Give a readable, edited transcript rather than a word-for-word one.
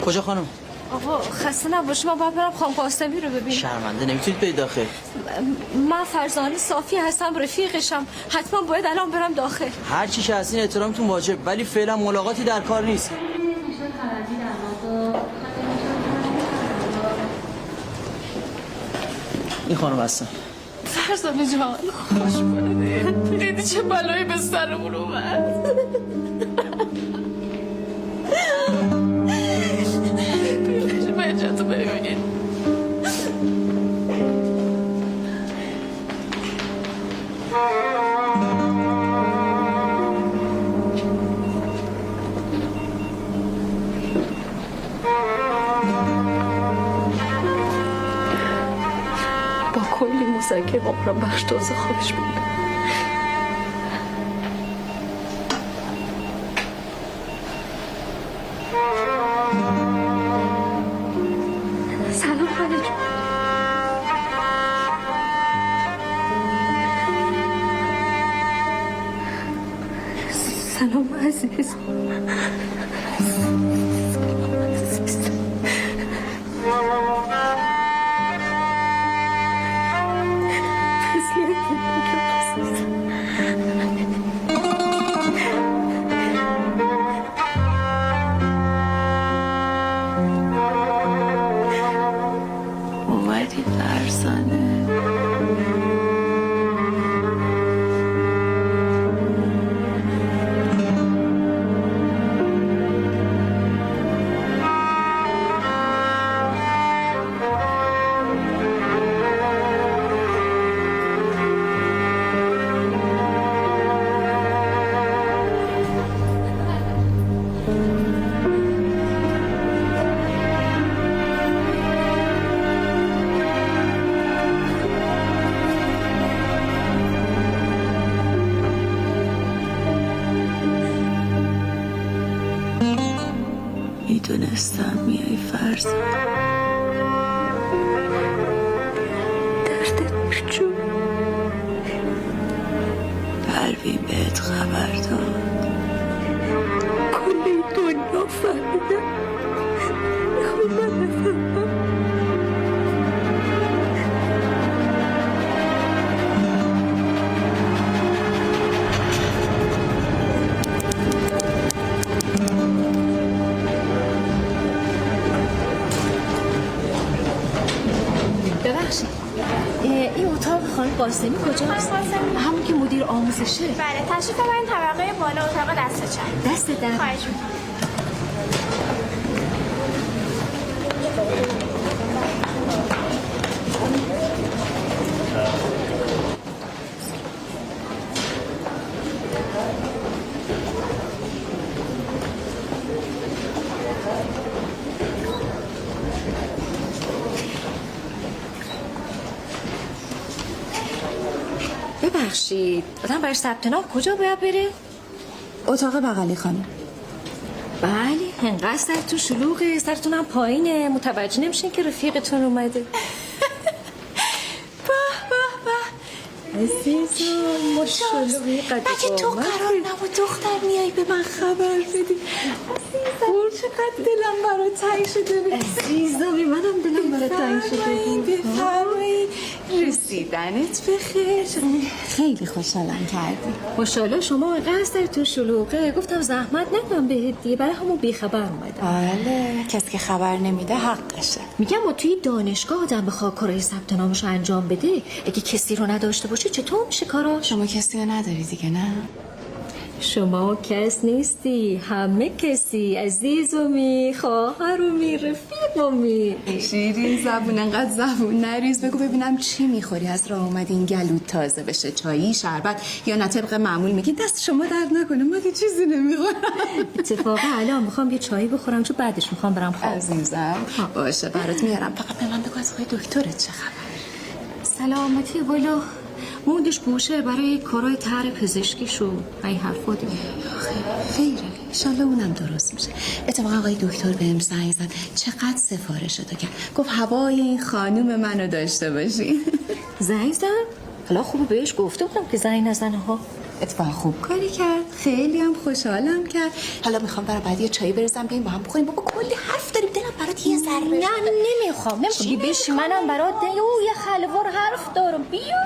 کجا خانم؟ آقا خسته نباشی، من باید برم خانم قاسمی رو ببینم. شرمنده نمیتونید برید داخل. من فرزانه صافی هستم، رفیقشم، حتما باید الان برم داخل. هر چی که هستین احترامتون واجب، ولی فعلا ملاقاتی در کار نیست. این خانم هستن. فرزانه جان خوش بده، دیدی چه بلایی به سرمون اومد. بچه‌تو ببینید. با کلی موزیک آپرا بخش تازه خوابش بود. سلام خاله جون. سلام عزیز. اومدی فرزانه؟ میدونستم میای فرزانه. دردت بجون. پروین بهت خبر داد؟ کل دنیا فهمیدم. ببخشید این اتاق خانم قاسمی کجاست؟ همون که مدیر آموزشه. بله تشریف ببرین طبقه بالا اتاق دست چپ. دست در. خواهش می‌کنم. ببخشید آدم برای ثبت نام کجا باید بره؟ اتاق بغلی خانم. بله انقدر سرتون شلوغه، سرتون هم پایینه، متوجه نمیشین که رفیقتون اومده. عزیزم ماشاءالله مگه تو قرار نبود دختر میای به من خبر بدی؟ چقدر دلم برات تنگ شده بود. عزیزم منم دلم برات تنگ شده بود. بفرمایید. رسیدنت بخیر. خیلی خوشحالم کردی. ماشاءالله شما انقدر سرتون شلوغه، گفتم زحمت ندم بهت دیگه، برای همون بیخبر اومدم. بله کسی که خبر نمیده حقشه. میگم ما توی دانشگاه آدم بخواد کارهای ثبت نامش انجام بده، اگه کسی رو نداشته باشه چطور میشه کاراش؟ شما کسی رو نداری دیگه نه؟ شما کس نیستی، همه کسی، عزیزمی، خواهرمی، رفیقمی. شیرین زبون انقدر زبون نریز، بگو ببینم چی میخوری؟ از راه اومدی این گلوت تازه بشه، چایی، شربت یا نه طبق معمول میگی دست شما درد نکنه ما که چیزی نمیخورم. اتفاقا الان میخوام یه چایی بخورم چون بعدش میخوام برم خواب. عزیزم باشه برات میارم، فقط به من بگو از آقای دکترت چه خبر؟ سلامتی والا موندش گوشه برای کارهای طرح پزشکیشو این حرفا دیگه. خیره انشالله اونم درست میشه. اتفاقا آقای دکتر بهم زنگ زد چقدر سفارش داد کرد، گفت هوای این خانوم منو داشته باشی. زنگ زد؟ حالا خوب بهش گفته بودم که زنگ نزنه ها. اتفاقا خوب کاری کرد، خیلی هم خوشحالم کرد. حالا میخوام برای بعد یه چایی بریزم بیایم با هم بخوریم. بابا کلی حرف داریم، برات یه ذره نه نمیخوام بیا بشی منم برات یه خلوار حرف دارم بیا